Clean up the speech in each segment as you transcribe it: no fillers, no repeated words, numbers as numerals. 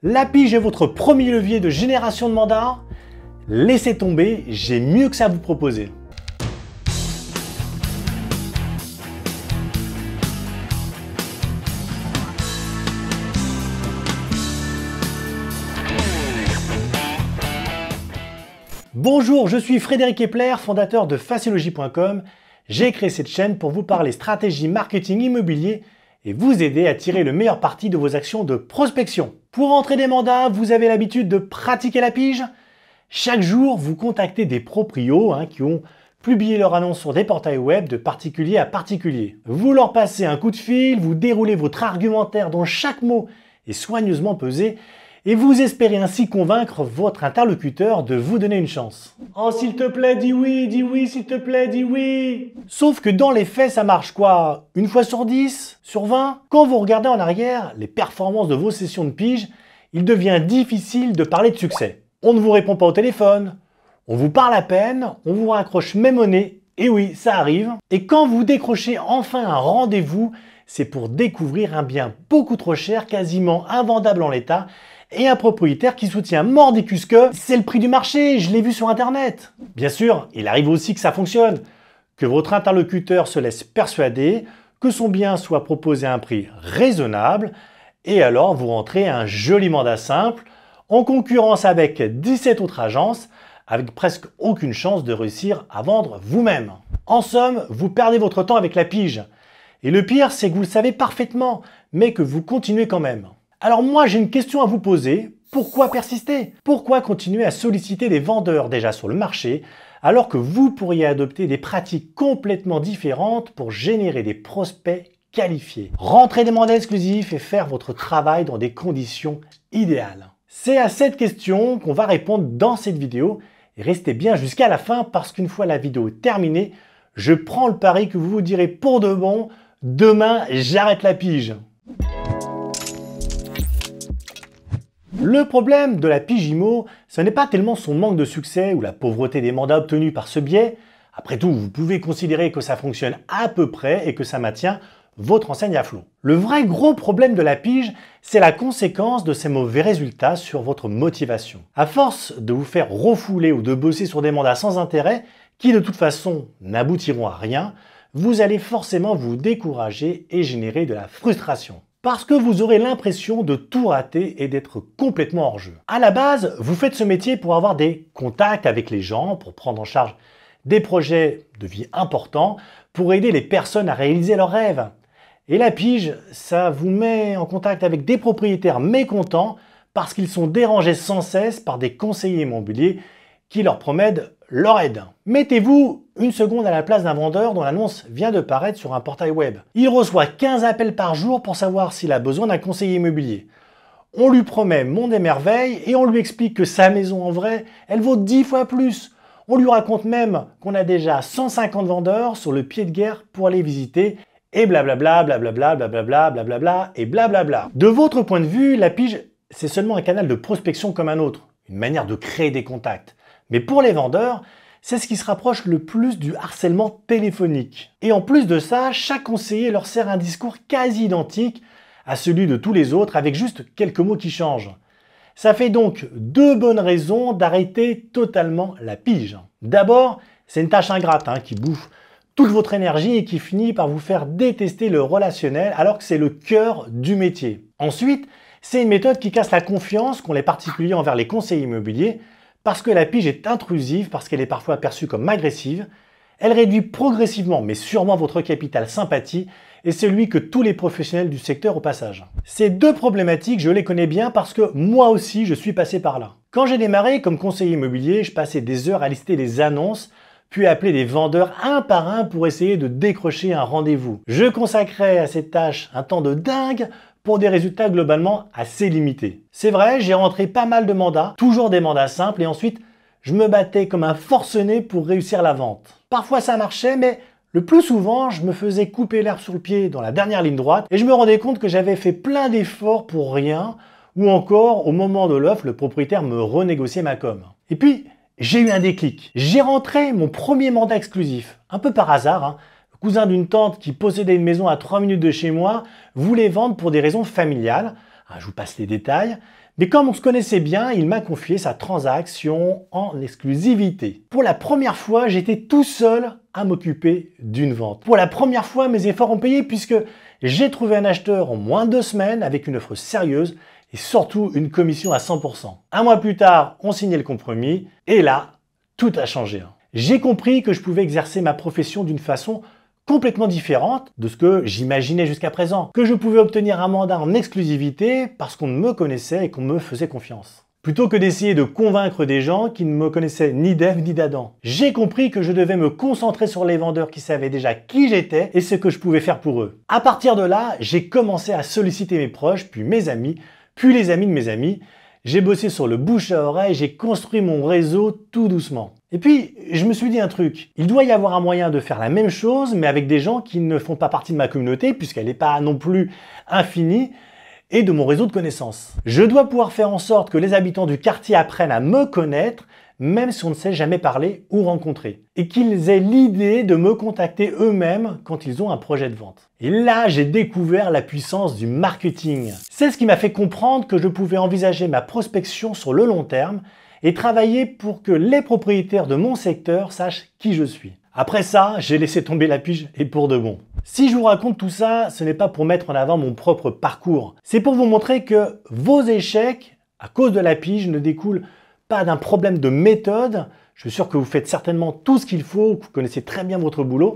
La pige est votre premier levier de génération de mandats? Laissez tomber, j'ai mieux que ça à vous proposer. Bonjour, je suis Frédéric Epler, fondateur de Faciologie.com. J'ai créé cette chaîne pour vous parler stratégie marketing immobilier et vous aider à tirer le meilleur parti de vos actions de prospection. Pour entrer des mandats, vous avez l'habitude de pratiquer la pige? Chaque jour, vous contactez des proprios qui ont publié leur annonce sur des portails web de particulier à particulier. Vous leur passez un coup de fil, vous déroulez votre argumentaire dont chaque mot est soigneusement pesé et vous espérez ainsi convaincre votre interlocuteur de vous donner une chance. Oh s'il te plaît, dis oui, s'il te plaît, dis oui. Sauf que dans les faits, ça marche quoi? Une fois sur 10? Sur 20? Quand vous regardez en arrière les performances de vos sessions de pige, il devient difficile de parler de succès. On ne vous répond pas au téléphone, on vous parle à peine, on vous raccroche même au nez, et oui, ça arrive. Et quand vous décrochez enfin un rendez-vous, c'est pour découvrir un bien beaucoup trop cher, quasiment invendable en l'état, et un propriétaire qui soutient mordicus que c'est le prix du marché, je l'ai vu sur internet. Bien sûr, il arrive aussi que ça fonctionne, que votre interlocuteur se laisse persuader que son bien soit proposé à un prix raisonnable, et alors vous rentrez un joli mandat simple, en concurrence avec 17 autres agences, avec presque aucune chance de réussir à vendre vous-même. En somme, vous perdez votre temps avec la pige. Et le pire, c'est que vous le savez parfaitement, mais que vous continuez quand même. Alors moi, j'ai une question à vous poser. Pourquoi persister? Pourquoi continuer à solliciter des vendeurs déjà sur le marché, alors que vous pourriez adopter des pratiques complètement différentes pour générer des prospects qualifiés? Rentrer des mandats exclusifs et faire votre travail dans des conditions idéales. C'est à cette question qu'on va répondre dans cette vidéo. Et restez bien jusqu'à la fin parce qu'une fois la vidéo terminée, je prends le pari que vous vous direz pour de bon, demain j'arrête la pige. Le problème de la pige IMO, ce n'est pas tellement son manque de succès ou la pauvreté des mandats obtenus par ce biais. Après tout, vous pouvez considérer que ça fonctionne à peu près et que ça maintient votre enseigne à flot. Le vrai gros problème de la pige, c'est la conséquence de ces mauvais résultats sur votre motivation. À force de vous faire refouler ou de bosser sur des mandats sans intérêt, qui de toute façon n'aboutiront à rien, vous allez forcément vous décourager et générer de la frustration. Parce que vous aurez l'impression de tout rater et d'être complètement hors jeu. À la base, vous faites ce métier pour avoir des contacts avec les gens, pour prendre en charge des projets de vie importants, pour aider les personnes à réaliser leurs rêves. Et la pige, ça vous met en contact avec des propriétaires mécontents parce qu'ils sont dérangés sans cesse par des conseillers immobiliers qui leur promettent leur aide. Mettez-vous une seconde à la place d'un vendeur dont l'annonce vient de paraître sur un portail web. Il reçoit 15 appels par jour pour savoir s'il a besoin d'un conseiller immobilier. On lui promet monts et merveilles et on lui explique que sa maison en vrai, elle vaut 10 fois plus. On lui raconte même qu'on a déjà 150 vendeurs sur le pied de guerre pour aller visiter et blablabla, blablabla, blablabla, blablabla et blablabla. De votre point de vue, la pige, c'est seulement un canal de prospection comme un autre, une manière de créer des contacts. Mais pour les vendeurs, c'est ce qui se rapproche le plus du harcèlement téléphonique. Et en plus de ça, chaque conseiller leur sert un discours quasi identique à celui de tous les autres avec juste quelques mots qui changent. Ça fait donc deux bonnes raisons d'arrêter totalement la pige. D'abord, c'est une tâche ingrate qui bouffe toute votre énergie et qui finit par vous faire détester le relationnel alors que c'est le cœur du métier. Ensuite, c'est une méthode qui casse la confiance qu'ont les particuliers envers les conseillers immobiliers parce que la pige est intrusive, parce qu'elle est parfois perçue comme agressive. Elle réduit progressivement mais sûrement votre capital sympathie et celui que tous les professionnels du secteur au passage. Ces deux problématiques, je les connais bien parce que moi aussi je suis passé par là. Quand j'ai démarré comme conseiller immobilier, je passais des heures à lister des annonces puis appeler des vendeurs un par un pour essayer de décrocher un rendez-vous. Je consacrais à cette tâche un temps de dingue pour des résultats globalement assez limités. C'est vrai, j'ai rentré pas mal de mandats, toujours des mandats simples, et ensuite je me battais comme un forcené pour réussir la vente. Parfois ça marchait, mais le plus souvent je me faisais couper l'herbe sous le pied dans la dernière ligne droite et je me rendais compte que j'avais fait plein d'efforts pour rien, ou encore au moment de l'offre, le propriétaire me renégociait ma com. Et puis, j'ai eu un déclic. J'ai rentré mon premier mandat exclusif, un peu par hasard. Le cousin d'une tante qui possédait une maison à 3 minutes de chez moi voulait vendre pour des raisons familiales. Je vous passe les détails. Mais comme on se connaissait bien, il m'a confié sa transaction en exclusivité. Pour la première fois, j'étais tout seul à m'occuper d'une vente. Pour la première fois, mes efforts ont payé puisque j'ai trouvé un acheteur en moins de 2 semaines avec une offre sérieuse et surtout une commission à 100%. Un mois plus tard, on signait le compromis et là, tout a changé. J'ai compris que je pouvais exercer ma profession d'une façon complètement différente de ce que j'imaginais jusqu'à présent, que je pouvais obtenir un mandat en exclusivité parce qu'on me connaissait et qu'on me faisait confiance. Plutôt que d'essayer de convaincre des gens qui ne me connaissaient ni d'Ève ni d'Adam. J'ai compris que je devais me concentrer sur les vendeurs qui savaient déjà qui j'étais et ce que je pouvais faire pour eux. À partir de là, j'ai commencé à solliciter mes proches, puis mes amis, puis les amis de mes amis. J'ai bossé sur le bouche à oreille, j'ai construit mon réseau tout doucement. Et puis, je me suis dit un truc, il doit y avoir un moyen de faire la même chose, mais avec des gens qui ne font pas partie de ma communauté, puisqu'elle n'est pas non plus infinie, et de mon réseau de connaissances. Je dois pouvoir faire en sorte que les habitants du quartier apprennent à me connaître, même si on ne s'est jamais parlé ou rencontré, et qu'ils aient l'idée de me contacter eux-mêmes quand ils ont un projet de vente. Et là, j'ai découvert la puissance du marketing. C'est ce qui m'a fait comprendre que je pouvais envisager ma prospection sur le long terme et travailler pour que les propriétaires de mon secteur sachent qui je suis. Après ça, j'ai laissé tomber la pige et pour de bon. Si je vous raconte tout ça, ce n'est pas pour mettre en avant mon propre parcours. C'est pour vous montrer que vos échecs, à cause de la pige, ne découlent pas d'un problème de méthode. Je suis sûr que vous faites certainement tout ce qu'il faut, que vous connaissez très bien votre boulot,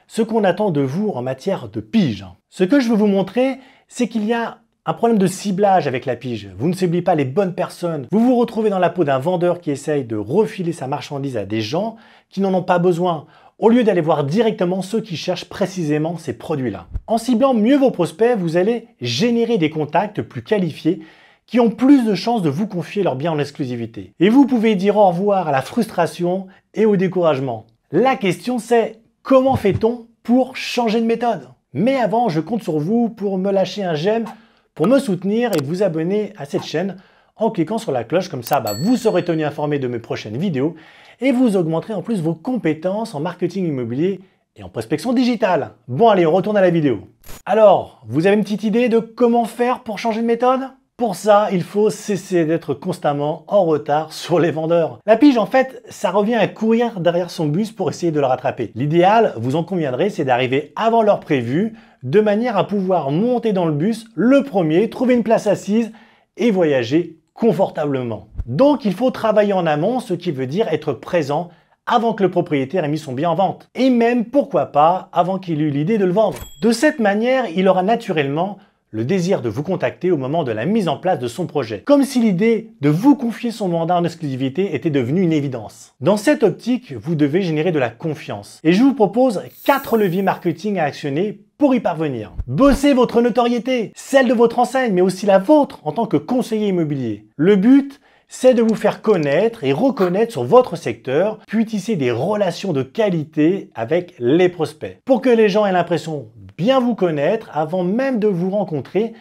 ce qu'on attend de vous en matière de pige. Ce que je veux vous montrer, c'est qu'il y a un problème de ciblage avec la pige. Vous ne ciblez pas les bonnes personnes. Vous vous retrouvez dans la peau d'un vendeur qui essaye de refiler sa marchandise à des gens qui n'en ont pas besoin, au lieu d'aller voir directement ceux qui cherchent précisément ces produits-là. En ciblant mieux vos prospects, vous allez générer des contacts plus qualifiés qui ont plus de chances de vous confier leurs biens en exclusivité. Et vous pouvez dire au revoir à la frustration et au découragement. La question c'est, comment fait-on pour changer de méthode? Mais avant, je compte sur vous pour me lâcher un j'aime, pour me soutenir et vous abonner à cette chaîne en cliquant sur la cloche, comme ça vous serez tenu informé de mes prochaines vidéos et vous augmenterez en plus vos compétences en marketing immobilier et en prospection digitale. Bon allez, on retourne à la vidéo. Alors, vous avez une petite idée de comment faire pour changer de méthode? Pour ça, il faut cesser d'être constamment en retard sur les vendeurs. La pige, en fait, ça revient à courir derrière son bus pour essayer de le rattraper. L'idéal, vous en conviendrez, c'est d'arriver avant l'heure prévue, de manière à pouvoir monter dans le bus le premier, trouver une place assise et voyager confortablement. Donc, il faut travailler en amont, ce qui veut dire être présent avant que le propriétaire ait mis son bien en vente. Et même, pourquoi pas, avant qu'il ait eu l'idée de le vendre. De cette manière, il aura naturellement le désir de vous contacter au moment de la mise en place de son projet. Comme si l'idée de vous confier son mandat en exclusivité était devenue une évidence. Dans cette optique, vous devez générer de la confiance. Et je vous propose 4 leviers marketing à actionner pour y parvenir. Bossez votre notoriété, celle de votre enseigne, mais aussi la vôtre en tant que conseiller immobilier. Le but, c'est de vous faire connaître et reconnaître sur votre secteur, puis tisser des relations de qualité avec les prospects. Pour que les gens aient l'impression de bien vous connaître avant même de vous rencontrer,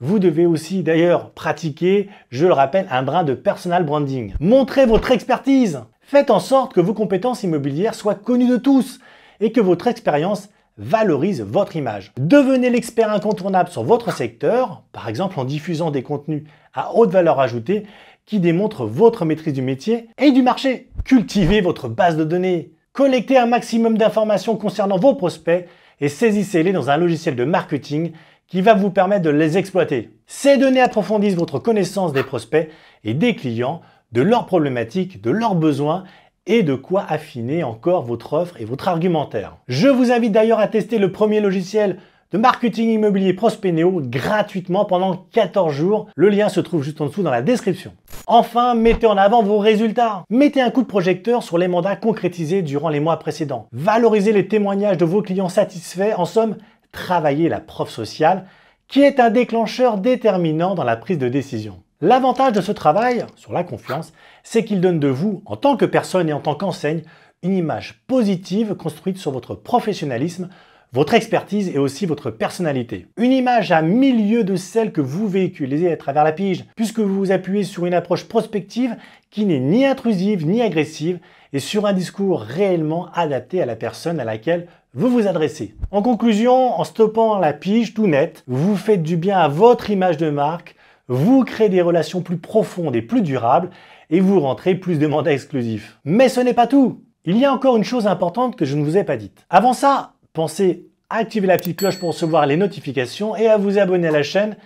vous devez aussi d'ailleurs pratiquer, je le rappelle, un brin de personal branding. Montrez votre expertise. Faites en sorte que vos compétences immobilières soient connues de tous et que votre expérience valorise votre image. Devenez l'expert incontournable sur votre secteur, par exemple en diffusant des contenus à haute valeur ajoutée qui démontrent votre maîtrise du métier et du marché. Cultivez votre base de données. Collectez un maximum d'informations concernant vos prospects et saisissez-les dans un logiciel de marketing qui va vous permettre de les exploiter. Ces données approfondissent votre connaissance des prospects et des clients, de leurs problématiques, de leurs besoins et de quoi affiner encore votre offre et votre argumentaire. Je vous invite d'ailleurs à tester le premier logiciel de marketing immobilier Prospeneo gratuitement pendant 14 jours. Le lien se trouve juste en dessous dans la description. Enfin, mettez en avant vos résultats. Mettez un coup de projecteur sur les mandats concrétisés durant les mois précédents. Valorisez les témoignages de vos clients satisfaits. En somme, travaillez la preuve sociale qui est un déclencheur déterminant dans la prise de décision. L'avantage de ce travail sur la confiance, c'est qu'il donne de vous, en tant que personne et en tant qu'enseigne, une image positive construite sur votre professionnalisme, votre expertise et aussi votre personnalité. Une image à 1000 lieues de celle que vous véhiculez à travers la pige, puisque vous vous appuyez sur une approche prospective qui n'est ni intrusive ni agressive et sur un discours réellement adapté à la personne à laquelle vous vous adressez. En conclusion, en stoppant la pige tout net, vous faites du bien à votre image de marque, vous créez des relations plus profondes et plus durables et vous rentrez plus de mandats exclusifs. Mais ce n'est pas tout. Il y a encore une chose importante que je ne vous ai pas dite. Avant ça, pensez à activer la petite cloche pour recevoir les notifications et à vous abonner à la chaîne.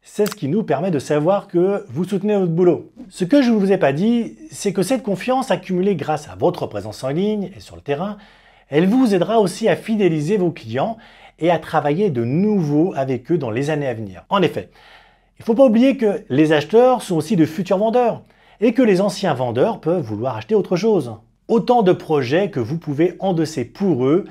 C'est ce qui nous permet de savoir que vous soutenez notre boulot. Ce que je ne vous ai pas dit, c'est que cette confiance accumulée grâce à votre présence en ligne et sur le terrain, elle vous aidera aussi à fidéliser vos clients et à travailler de nouveau avec eux dans les années à venir. En effet, il ne faut pas oublier que les acheteurs sont aussi de futurs vendeurs et que les anciens vendeurs peuvent vouloir acheter autre chose. Autant de projets que vous pouvez endosser pour eux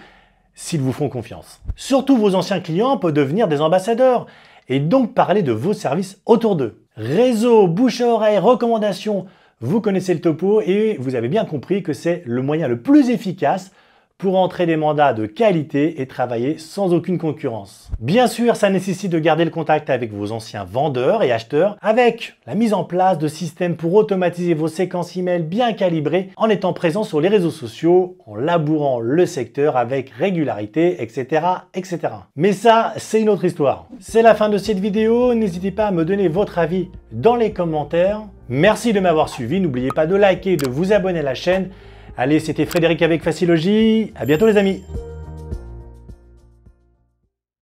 s'ils vous font confiance. Surtout vos anciens clients peuvent devenir des ambassadeurs et donc parler de vos services autour d'eux. Réseau, bouche à oreille, recommandations, vous connaissez le topo et vous avez bien compris que c'est le moyen le plus efficace pour entrer des mandats de qualité et travailler sans aucune concurrence. Bien sûr, ça nécessite de garder le contact avec vos anciens vendeurs et acheteurs avec la mise en place de systèmes pour automatiser vos séquences email bien calibrées en étant présent sur les réseaux sociaux, en labourant le secteur avec régularité, etc. etc. Mais ça, c'est une autre histoire. C'est la fin de cette vidéo, n'hésitez pas à me donner votre avis dans les commentaires. Merci de m'avoir suivi, n'oubliez pas de liker et de vous abonner à la chaîne. Allez, c'était Frédéric avec Facilogy. À bientôt les amis.